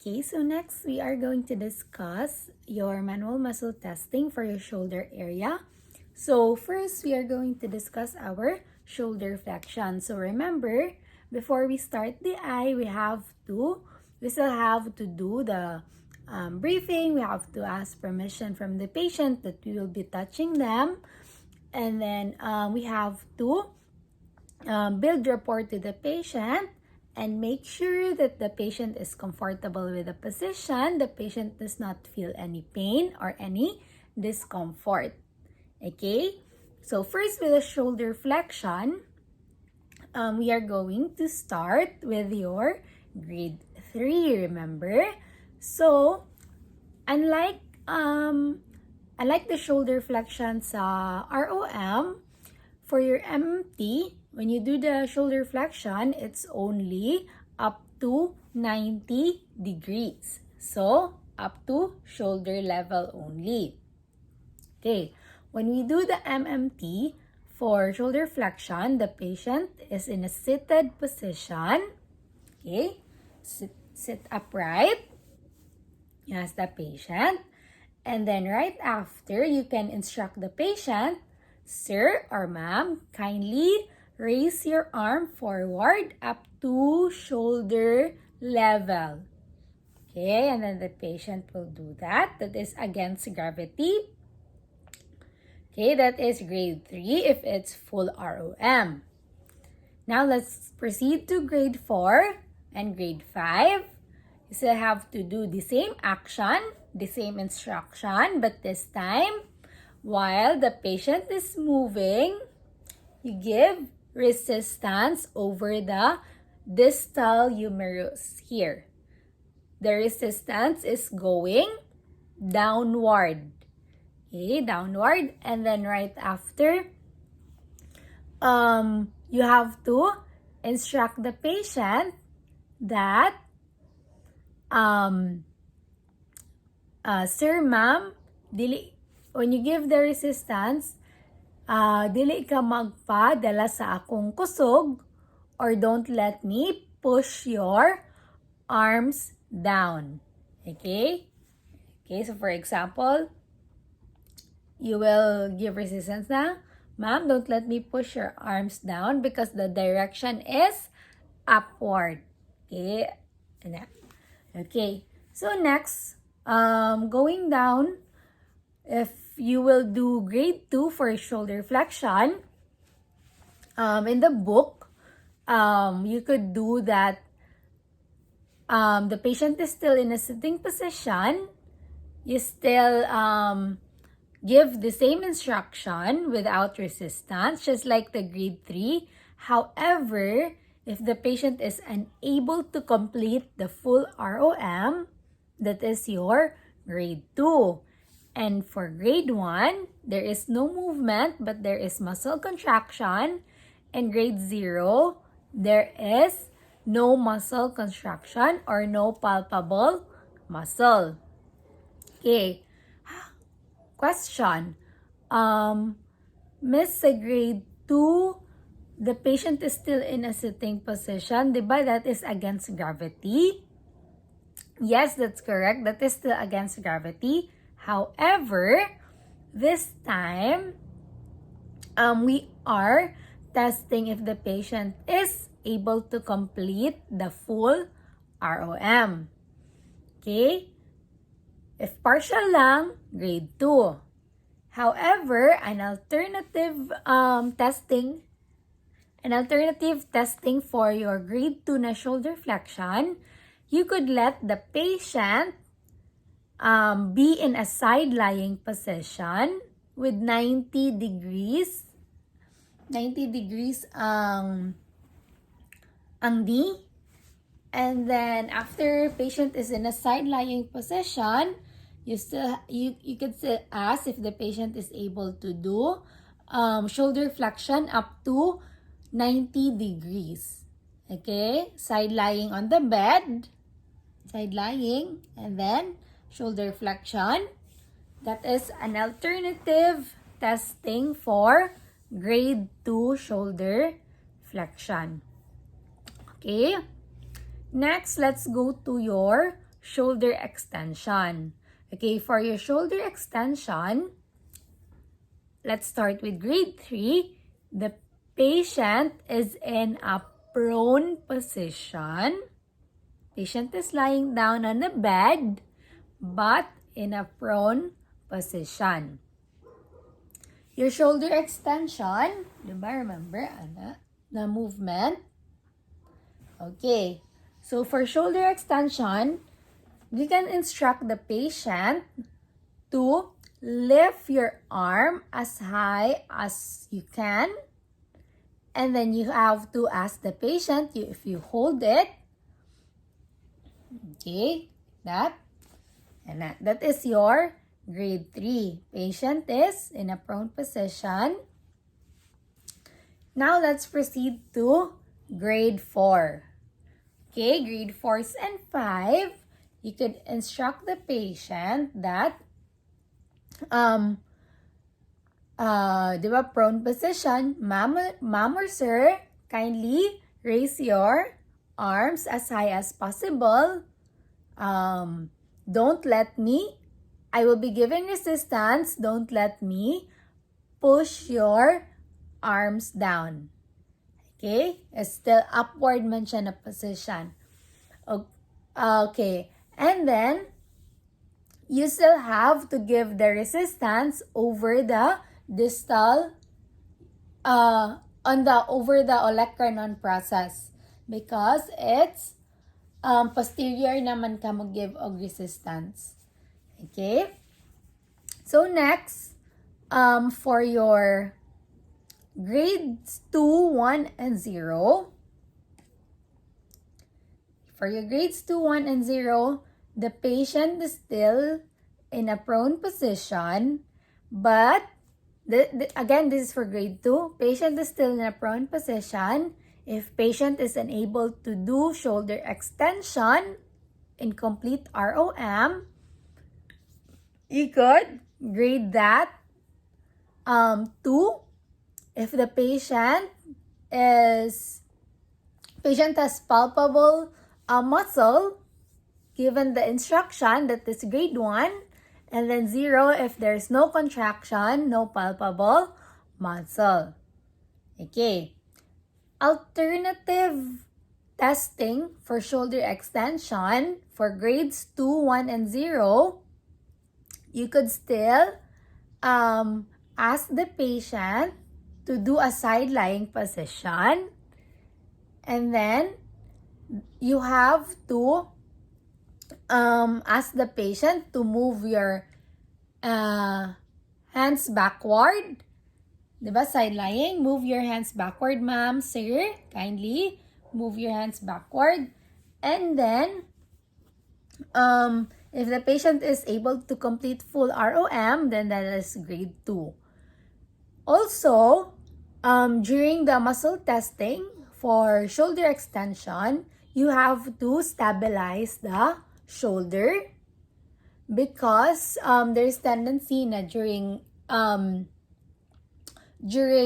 Okay, so next we are going to discuss your manual muscle testing for your shoulder area. So first we are going to discuss our shoulder flexion. So remember, before we start the eye, we still have to do the briefing. We have to ask permission from the patient that we will be touching them. And then we have to build rapport to the patient and make sure that the patient is comfortable with the position. The patient does not feel any pain or any discomfort. Okay? So first with the shoulder flexion, we are going to start with your grade 3, remember? So, unlike the shoulder flexion sa ROM, for your MT, when you do the shoulder flexion, it's only up to 90 degrees. So, up to shoulder level only. Okay, when we do the MMT, for shoulder flexion, the patient is in a seated position. Okay, sit upright. Yes, the patient. And then right after, you can instruct the patient, "Sir or ma'am, kindly raise your arm forward up to shoulder level." Okay, and then the patient will do that. That is against gravity. Okay, that is grade 3 if it's full ROM. Now let's proceed to grade 4 and grade 5. You still have to do the same action, the same instruction, but this time, while the patient is moving, you give resistance over the distal humerus here. The resistance is going downward. Okay, downward. And then right after, you have to instruct the patient that, "Sir, ma'am, when you give the resistance, dili ka magpadala sa akong kusog or don't let me push your arms down." Okay? Okay, so for example, you will give resistance na, "Ma'am, don't let me push your arms down because the direction is upward." Okay? Okay. So next, going down, if you will do grade 2 for shoulder flexion, in the book, you could do that. The patient is still in a sitting position. You still give the same instruction without resistance, just like the grade 3. However, if the patient is unable to complete the full ROM, that is your grade 2. And for grade 1, there is no movement, but there is muscle contraction. And grade 0, there is no muscle contraction or no palpable muscle. Okay. Question. Miss, sa grade 2, the patient is still in a sitting position. Diba that is against gravity? Yes, that's correct. That is still against gravity. However, this time, we are testing if the patient is able to complete the full ROM. Okay? If partial lang, grade 2. However, an alternative testing for your grade 2 na shoulder flexion, you could let the patient be in a side-lying position with 90 degrees. 90 degrees ang knee. And then after patient is in a side-lying position, you could still ask if the patient is able to do shoulder flexion up to 90 degrees. Okay? Side-lying on the bed. Side-lying. And then shoulder flexion. That is an alternative testing for grade 2 shoulder flexion. Okay? Next, let's go to your shoulder extension. Okay, for your shoulder extension, let's start with grade 3. The patient is in a prone position. Patient is lying down on the bed, but in a prone position. Your shoulder extension, diba, remember, the movement? Okay, so for shoulder extension, you can instruct the patient to lift your arm as high as you can. And then you have to ask the patient if you hold it. Okay, that. And that is your grade 3. Patient is in a prone position. Now let's proceed to grade 4. Okay, grade 4 and 5. You could instruct the patient that diba, prone position, ma'am or sir, kindly raise your arms as high as possible. Don't let me, I will be giving resistance, don't let me push your arms down. Okay? It's still upward man siya na position. Okay. And then, you still have to give the resistance over the distal, over the olecranon process. Because it's posterior naman ka mag-give og resistance. Okay? So next, for your grades 2, 1, and 0. For your grades 2, 1, and 0, the patient is still in a prone position, but again, this is for grade 2. Patient is still in a prone position. If patient is unable to do shoulder extension in complete ROM, you could grade that 2. If the patient has palpable muscle, given the instruction, that is grade 1, and then 0 if there's no contraction, no palpable muscle. Okay. Alternative testing for shoulder extension for grades 2, 1, and 0, you could still ask the patient to do a side-lying position, and then you have to ask the patient to move your hands backward. Diba, side-lying? Move your hands backward, ma'am, sir. Kindly move your hands backward. And then, if the patient is able to complete full ROM, then that is grade 2. Also, during the muscle testing for shoulder extension, you have to stabilize the shoulder because there's tendency na during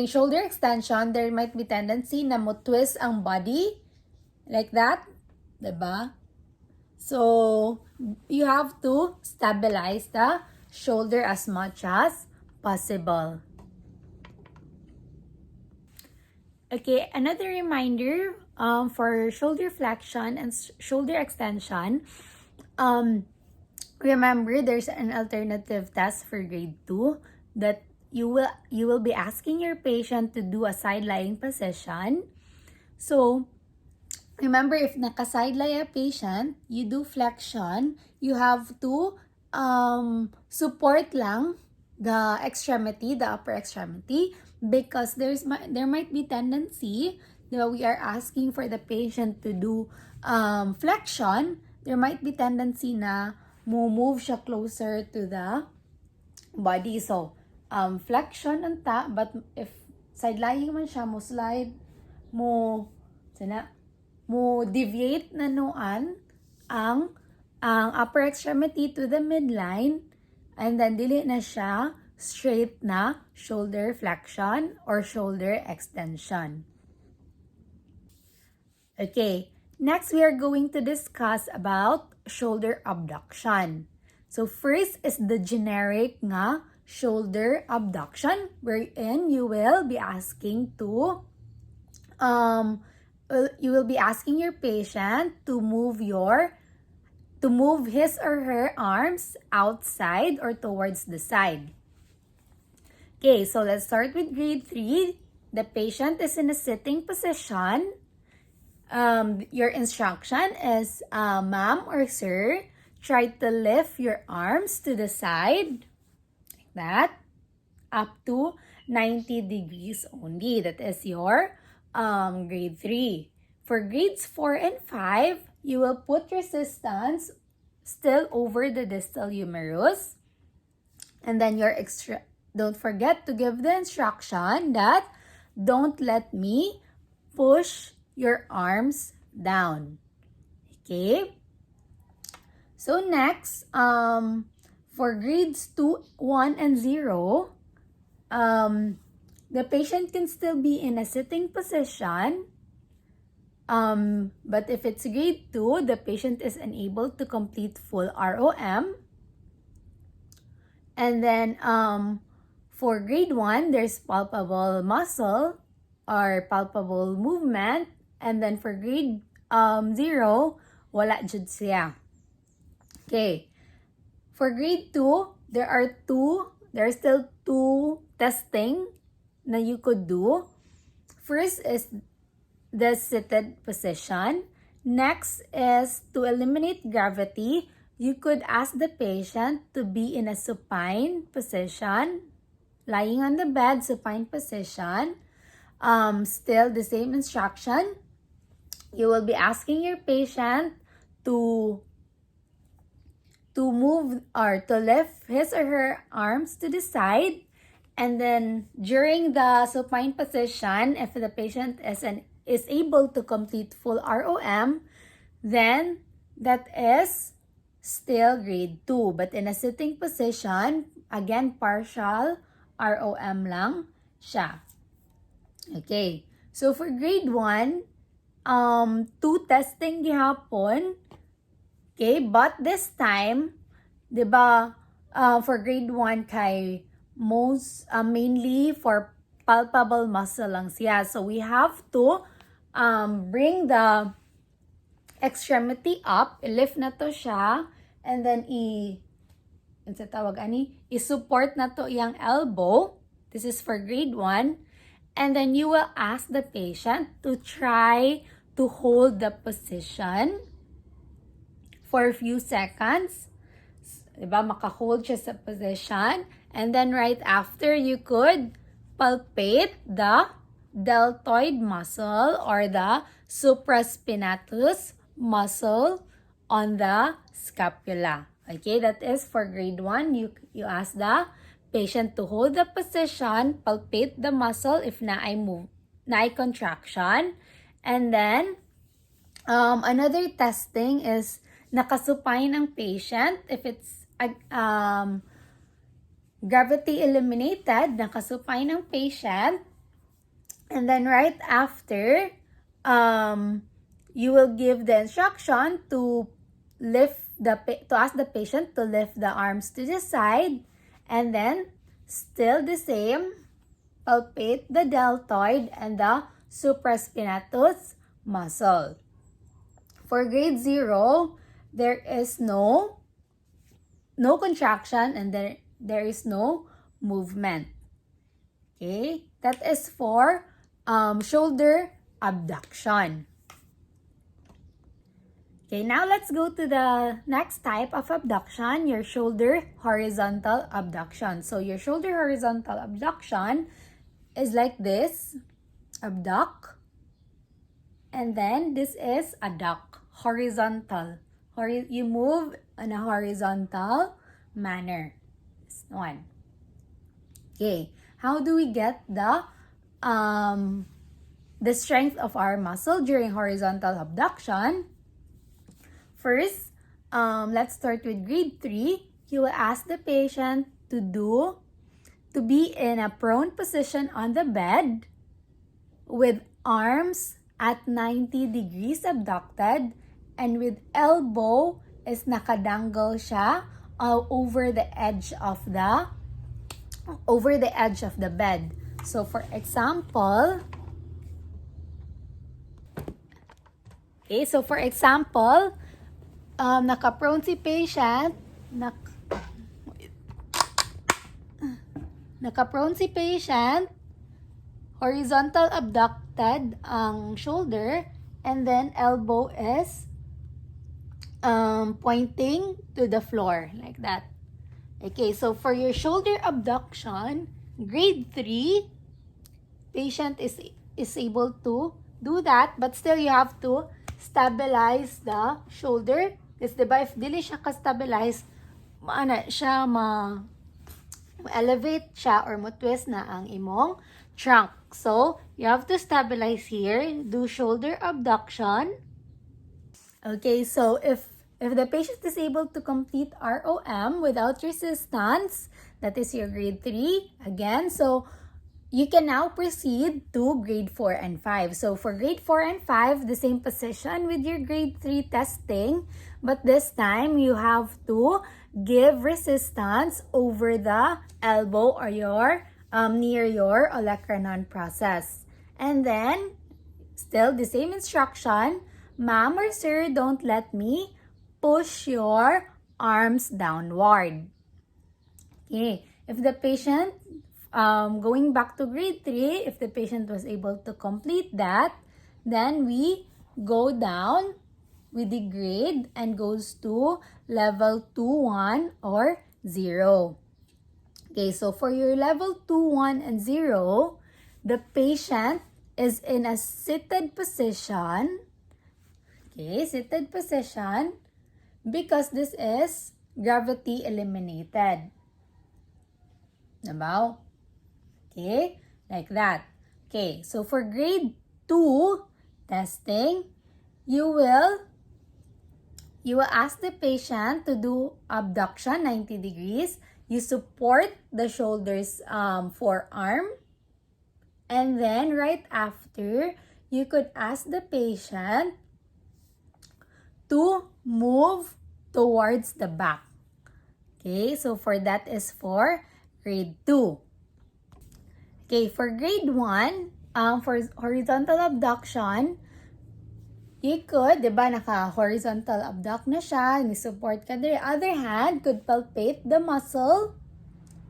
shoulder extension, there might be tendency na mo twist ang body like that, diba? So, you have to stabilize the shoulder as much as possible. Okay, another reminder for shoulder flexion and shoulder extension. Remember, there's an alternative test for grade 2 that you will be asking your patient to do a side-lying position. So, remember, if naka-side-lie a patient, you do flexion, you have to support lang the extremity, the upper extremity, because there might be tendency that we are asking for the patient to do flexion. There might be tendency na move siya closer to the body. So, flexion anta, but if side-lying man siya, mo slide, mo deviate na noan ang upper extremity to the midline, and then dili na siya straight na shoulder flexion or shoulder extension. Okay, Next, we are going to discuss about shoulder abduction. So first is the generic nga shoulder abduction, wherein you will be asking to you will be asking your patient to move his or her arms outside or towards the side. Okay, so let's start with grade 3. The patient is in a sitting position. Your instruction is, ma'am or sir, try to lift your arms to the side, like that, up to 90 degrees only. That is your grade 3. For grades 4 and 5, you will put resistance still over the distal humerus. And then don't forget to give the instruction that don't let me push your arms down. Okay? So next, for grades 2, 1, and 0, the patient can still be in a sitting position. But if it's grade 2, the patient is unable to complete full ROM. And then for grade 1, there's palpable muscle or palpable movement. And then for grade 0, wala jud siya. Okay. For grade 2, there are still two testing na you could do. First is the seated position. Next is to eliminate gravity. You could ask the patient to be in a supine position, lying on the bed, supine position. Still the same instruction. You will be asking your patient to move or to lift his or her arms to the side. And then during the supine position, if the patient is able to complete full ROM, then that is still grade 2. But in a sitting position, again, partial ROM lang siya. Okay. So for grade 1, 2 testing gihapon. Okay, but this time, 'di ba, for grade 1 kay mainly for palpable muscle lang siya. So we have to bring the extremity up, lift na to siya, and then i-support na to iyang elbow. This is for grade 1. And then you will ask the patient to try to hold the position for a few seconds. Diba? Maka-hold siya sa position. And then right after, you could palpate the deltoid muscle or the supraspinatus muscle on the scapula. Okay, that is for grade 1. You ask the patient to hold the position, palpate the muscle if na-ay contraction. And then, another testing is nakasupine ang patient. If it's gravity eliminated, nakasupine ang patient. And then right after, you will give the instruction to ask the patient to lift the arms to the side. And then, still the same, palpate the deltoid and the supraspinatus muscle. For grade 0, there is no contraction and there is no movement. Okay, that is for shoulder abduction. Okay, now let's go to the next type of abduction, your shoulder horizontal abduction. So your shoulder horizontal abduction is like this, abduct, and then this is adduct, horizontal. You move in a horizontal manner. This one. Okay, how do we get the strength of our muscle during horizontal abduction? First, let's start with grade 3. You will ask the patient to be in a prone position on the bed with arms at 90 degrees abducted, and with elbow is nakadangle siya over the edge of the bed. So for example, naka-prone si patient, horizontal abducted ang shoulder, and then elbow is pointing to the floor like that. Okay, so for your shoulder abduction, grade 3, patient is able to do that, but still you have to stabilize the shoulder. Kasi diba, if dili siya ka-stabilize, elevate siya or mo-twist na ang imong trunk. So, you have to stabilize here, do shoulder abduction. Okay, so if the patient is able to complete ROM without resistance, that is your grade 3 again. So, you can now proceed to grade 4 and 5. So, for grade 4 and 5, the same position with your grade 3 testing, but this time you have to give resistance over the elbow or your near your olecranon process. And then, still the same instruction, ma'am or sir, don't let me push your arms downward. Okay, if the patient, going back to grade 3, if the patient was able to complete that, then we go down with the grade and goes to level 2, 1, or 0. Okay, so for your level 2, 1, and 0, the patient is in a seated position. Okay, seated position, because this is gravity eliminated. Diba? Okay, like that. Okay, so for grade 2 testing, you will ask the patient to do abduction 90 degrees. You support the shoulders, forearm, and then right after, you could ask the patient to move towards the back. Okay, so for that is for grade 2. Okay, for grade 1, for horizontal abduction, you could, diba, naka-horizontal abduct na siya, ni-support ka. The other hand could palpate the muscle.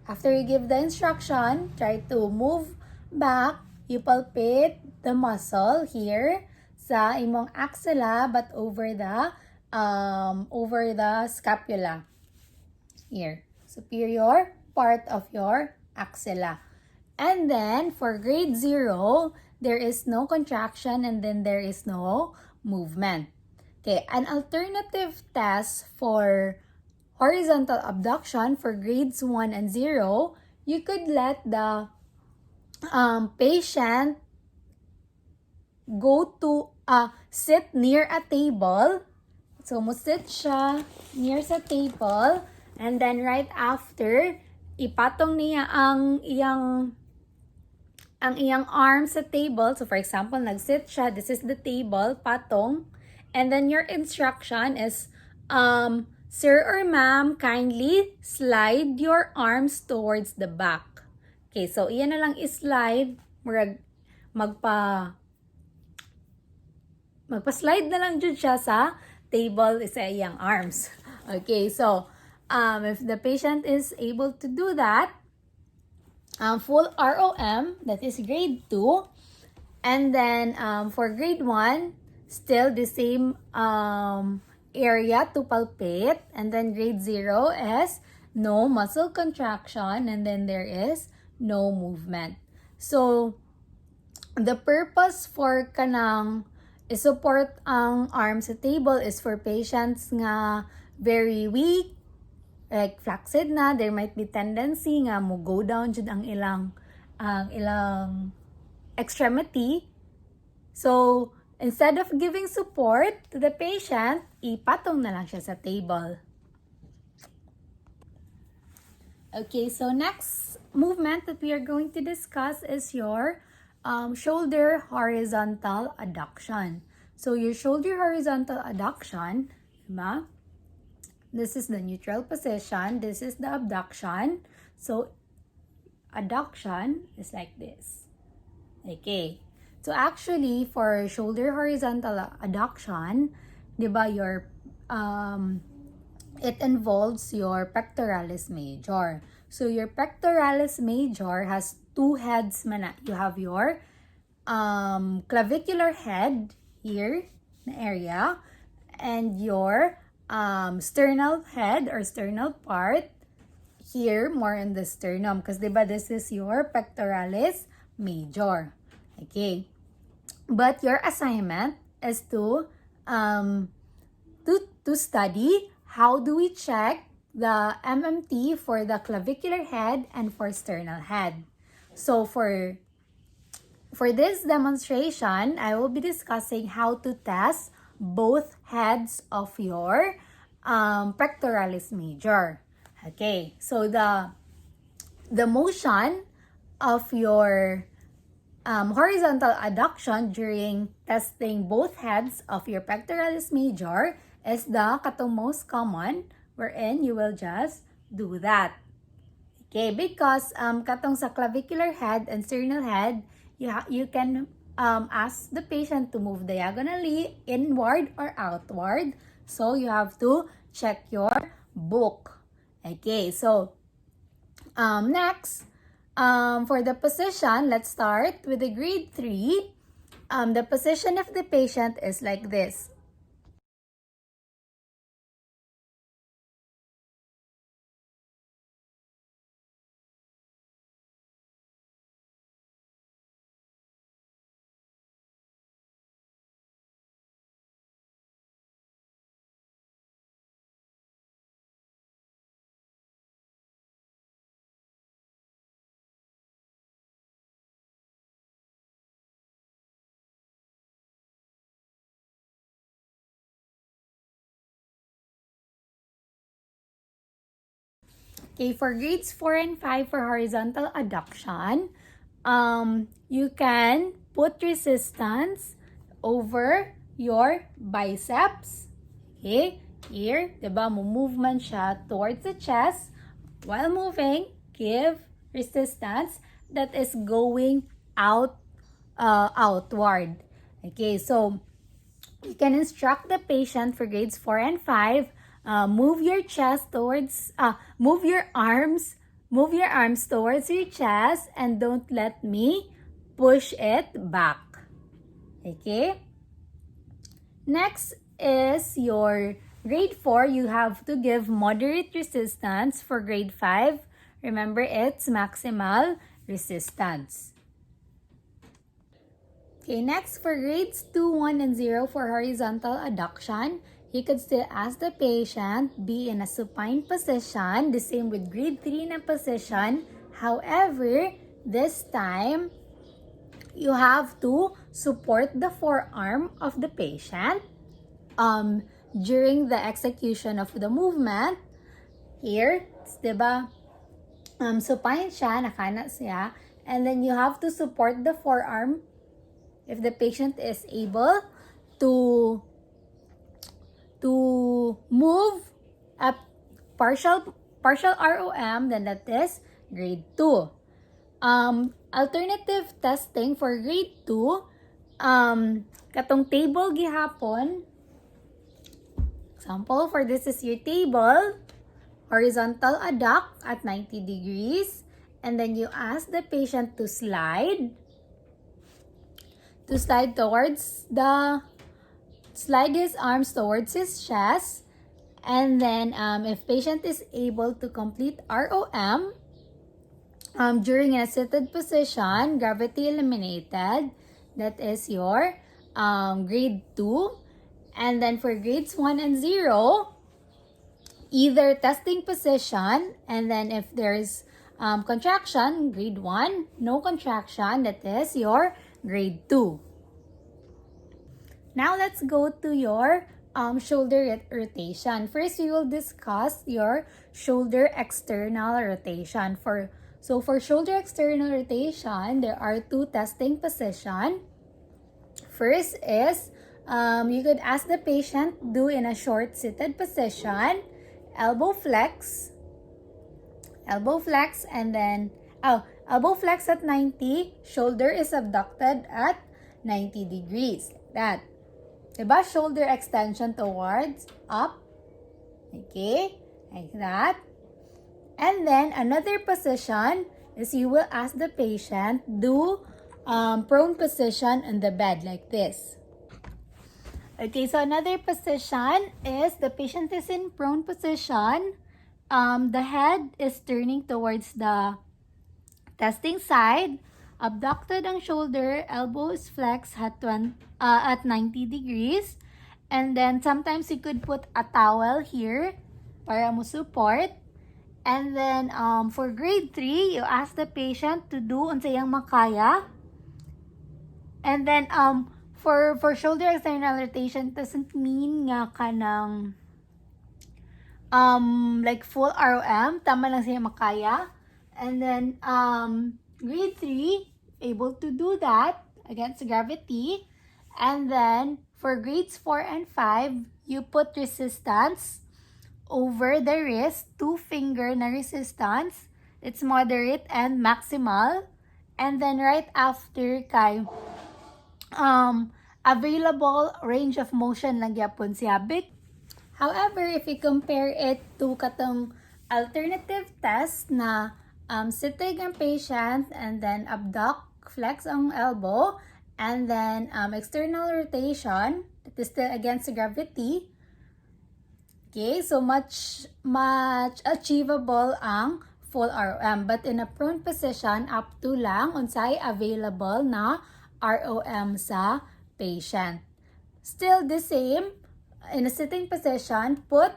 After you give the instruction, try to move back. You palpate the muscle here sa imong axilla, but over the scapula. Here, superior part of your axilla. And then, for grade 0, there is no contraction and then there is no movement. Okay, an alternative test for horizontal abduction for grades 1 and 0, you could let the patient go to sit near a table. So, mo-sit siya near sa table, and then right after, ipatong niya ang iyang arm sa table. So, for example, nag-sit siya. This is the table, patong. And then your instruction is, sir or ma'am, kindly slide your arms towards the back. Okay, so iyan na lang i-slide. Magpa-slide na lang dyan siya sa table sa iyang arms. Okay, so if the patient is able to do that, full ROM, that is grade 2. And then for grade 1, still the same area to palpate. And then grade 0 is no muscle contraction, and then there is no movement. So, the purpose for kanang i-support ang arm sa table is for patients nga very weak, like flaccid na, there might be tendency nga mo go down jud ang ilang extremity. So, instead of giving support to the patient, ipatong na lang siya sa table. Okay, so next movement that we are going to discuss is your shoulder horizontal adduction. So your shoulder horizontal adduction, diba? This is the neutral position. This is the abduction. So adduction is like this. Okay. So actually, for shoulder horizontal adduction, diba, it involves your pectoralis major. So your pectoralis major has two heads man. You have your clavicular head here na area and your sternal head or sternal part here, more in the sternum, because diba this is your pectoralis major. Okay, but your assignment is to study how do we check the MMT for the clavicular head and for sternal head. So for this demonstration, I will be discussing how to test both heads of your pectoralis major. Okay, so the motion of your horizontal adduction during testing both heads of your pectoralis major is the katong most common, wherein you will just do that. Okay, because katong sa clavicular head and sternal head, you can ask the patient to move diagonally, inward or outward. So you have to check your book. Okay, so next, for the position, let's start with the grade 3. The position of the patient is like this. Okay, for grades 4 and 5 for horizontal adduction, you can put resistance over your biceps. Okay, here, diba, movement siya towards the chest. While moving, give resistance that is going outward. Okay, so you can instruct the patient for grades 4 and 5, move your chest towards, move your arms towards your chest and don't let me push it back. Okay? Next is your grade 4. You have to give moderate resistance. For grade 5, remember it's maximal resistance. Okay, next for grades 2, 1, and 0 for horizontal adduction, you could still ask the patient be in a supine position, the same with grade 3 na position. However, this time, you have to support the forearm of the patient during the execution of the movement. Here, diba, supine siya, nakana siya, and then you have to support the forearm if the patient is able to move a partial ROM, then that is grade 2. Alternative testing for grade 2, katong table gihapon. Example, for this is your table, horizontal adduct at 90 degrees, and then you ask the patient to slide towards slide his arms towards his chest, and then if patient is able to complete ROM during a seated position, gravity eliminated, that is your grade 2. And then for grades 1 and 0, either testing position, and then if there's contraction, grade 1, no contraction, that is your grade 2. Now let's go to your shoulder rotation. First, we will discuss your shoulder external rotation. So for shoulder external rotation, there are two testing positions. First is, you could ask the patient do in a short seated position, elbow flex, and then, elbow flex at 90, shoulder is abducted at 90 degrees. That. Diba? Shoulder extension towards up. Okay? Like that. And then, another position is you will ask the patient do prone position on the bed like this. Okay, so another position is the patient is in prone position. The head is turning towards the testing side. Abducted ang shoulder, elbow is flexed at 90 degrees. And then, sometimes you could put a towel here para mo support. And then, for grade 3, you ask the patient to do unsayang makaya. And then, for shoulder external rotation, doesn't mean nga kanang like full ROM. Tama lang siya makaya. And then, grade 3, able to do that against gravity. And then, for grades 4 and 5, you put resistance over the wrist, 2-finger na resistance. It's moderate and maximal. And then right after kay available range of motion lang gyapon siya. However, if you compare it to katong alternative test na sitting ang patient and then abduct, flex ang elbow, and then external rotation, it is still against gravity. Okay, so much achievable ang full ROM. But in a prone position, up to lang unsay available na ROM sa patient. Still the same, in a sitting position, put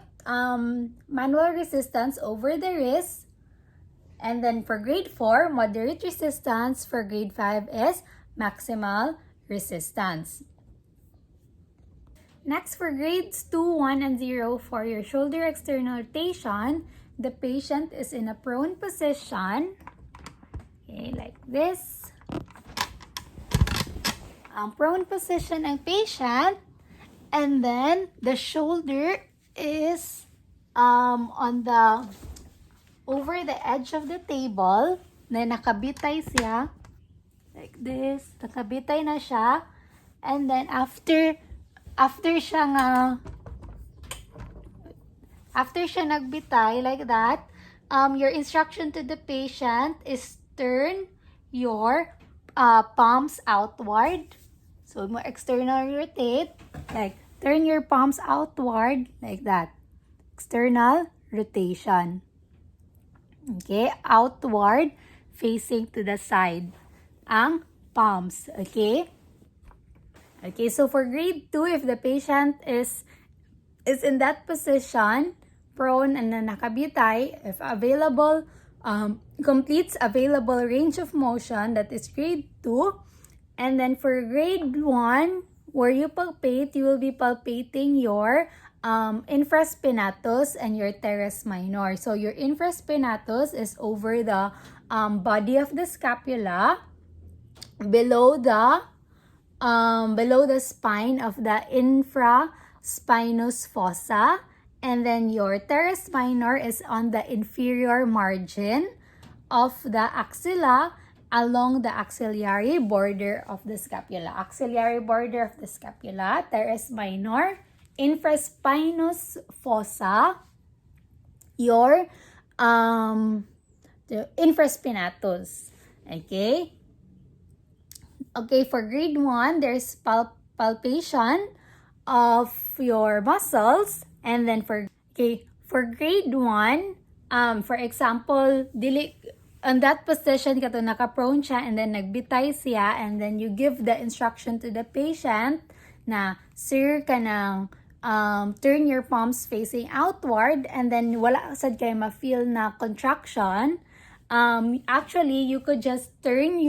manual resistance over the wrist. And then for grade 4, moderate resistance. For grade 5 is maximal resistance. Next, for grades 2, 1, and 0, for your shoulder external rotation, the patient is in a prone position. Okay, like this. Prone position ang patient. And then, the shoulder is over the edge of the table. Na nakabitay siya. Like this. Nakabitay na siya. And then, after siya nagbitay like that, your instruction to the patient is turn your palms outward. So, mo external rotate, like turn your palms outward like that. External rotation. Okay, outward facing to the side ang palms, okay? Okay, so for grade 2, if the patient is in that position, prone and nakabitay, if available, completes available range of motion, that is grade 2. And then for grade 1, where you palpate, you will be palpating your infraspinatus and your teres minor. So your infraspinatus is over the body of the scapula, below the spine of the infraspinous fossa, and then your teres minor is on the inferior margin of the axilla along the axillary border of the scapula. Axillary border of the scapula, teres minor, infraspinous fossa, your the infraspinatus. Okay? Okay, for grade 1, there's palpation of your muscles. And then for grade 1, for example, on that position, kato naka-prone siya and then nagbitay siya, and then you give the instruction to the patient na, sir, kanang turn your palms facing outward, and then wala sad kayo ma-feel na contraction. Actually, you could just turn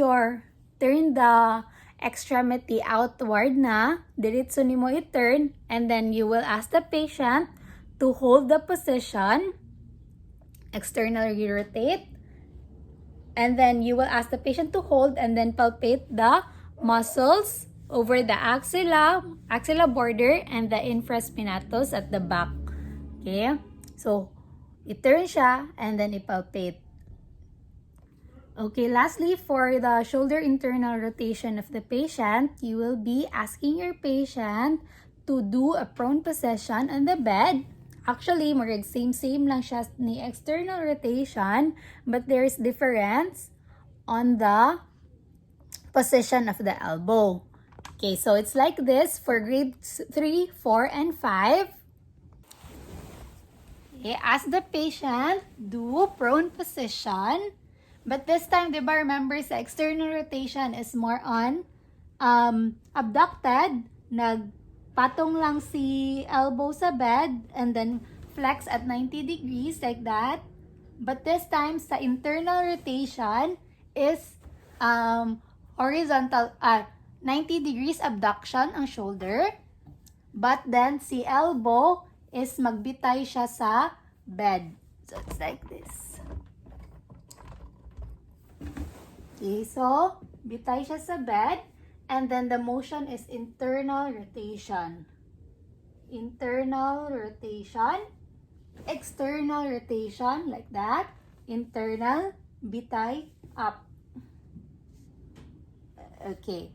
the extremity outward na, diretso nimo i-turn, and then you will ask the patient to hold the position, externally rotate, And then you will ask the patient to hold and then palpate the muscles over the axilla border and the infraspinatus at the back. Okay? So, i-turn siya and then i-palpate. Okay, lastly, for the shoulder internal rotation of the patient, you will be asking your patient to do a prone position on the bed. Actually, murag same lang siya ni external rotation, but there's difference on the position of the elbow. Okay, so it's like this for grades 3, 4, and 5. Okay, ask the patient, do prone position. But this time, di ba, remember, sa external rotation is more on abducted. Nagpatong lang si elbow sa bed and then flex at 90 degrees like that. But this time, sa internal rotation is horizontal, 90 degrees abduction ang shoulder. But then, si elbow is magbitay siya sa bed. So, it's like this. Okay, so, bitay siya sa bed. And then, the motion is internal rotation. Internal rotation. External rotation, like that. Internal, bitay, up. Okay.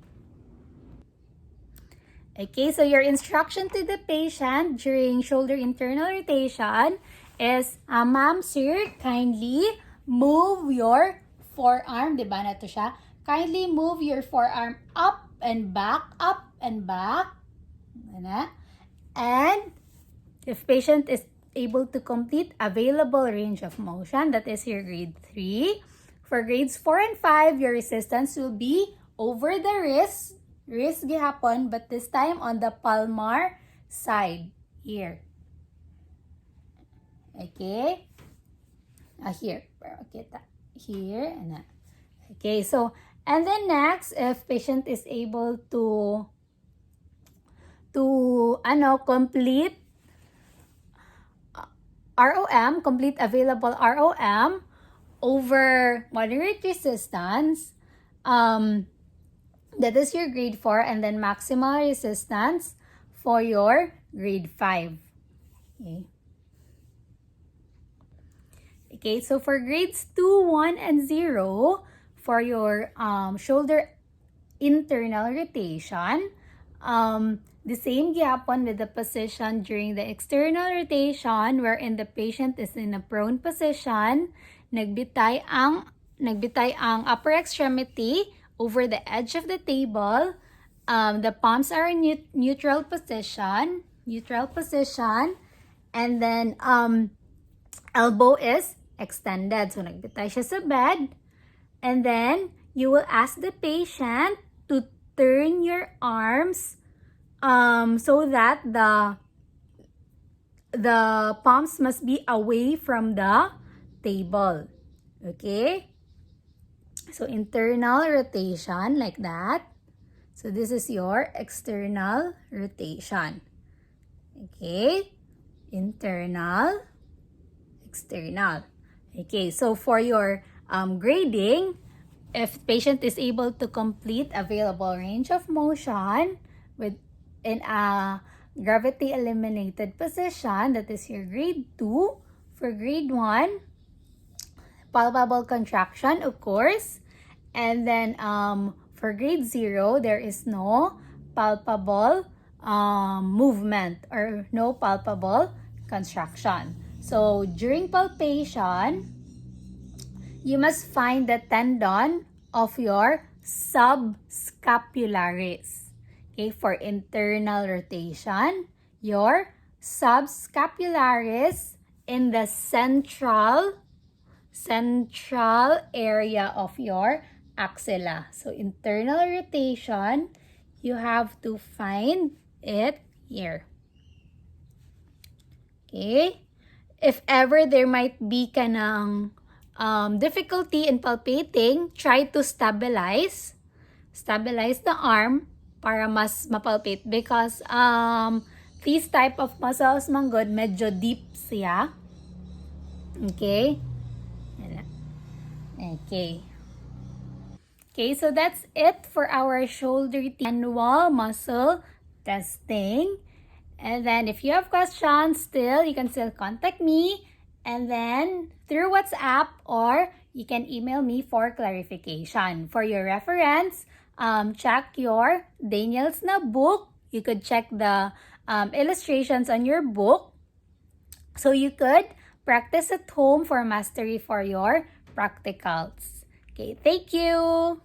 Okay, so your instruction to the patient during shoulder internal rotation is, ma'am, sir, kindly move your forearm, di ba na to siya? Kindly move your forearm up and back, And if patient is able to complete available range of motion, that is your grade 3. For grades 4 and 5, your resistance will be over the wrist gihapon, but this time on the palmar side, here. Okay? Here. Okay, here and that. Okay, so, and then next, if patient is able to complete ROM, complete available ROM over moderate resistance, that is your grade 4, and then maximal resistance for your grade 5. Okay. Okay, so for grades 2, 1, and 0, for your shoulder internal rotation, the same gyapon with the position during the external rotation, wherein the patient is in a prone position, nagbitay ang upper extremity over the edge of the table. The palms are in neutral position, and then elbow is extended. So, nagbitay siya sa bed. And then, you will ask the patient to turn your arms so that the palms must be away from the table. Okay? So, internal rotation like that. So, this is your external rotation. Okay? Internal, external. Okay, so for your grading, if patient is able to complete available range of motion in a gravity eliminated position, that is your grade 2. For grade 1, palpable contraction, of course. And then for grade 0, there is no palpable movement or no palpable contraction. So, during palpation, you must find the tendon of your subscapularis. Okay, for internal rotation, your subscapularis in the central area of your axilla. So, internal rotation, you have to find it here. Okay? If ever there might be kanang difficulty in palpating, try to stabilize the arm para mas mapalpate because these type of muscles manggod medyo deep siya. Okay? Okay. Okay, so that's it for our shoulder manual muscle testing. And then if you have questions still, you can still contact me. And then through WhatsApp or you can email me for clarification. For your reference, check your Daniel's na book. You could check the illustrations on your book. So you could practice at home for mastery for your practicals. Okay, thank you.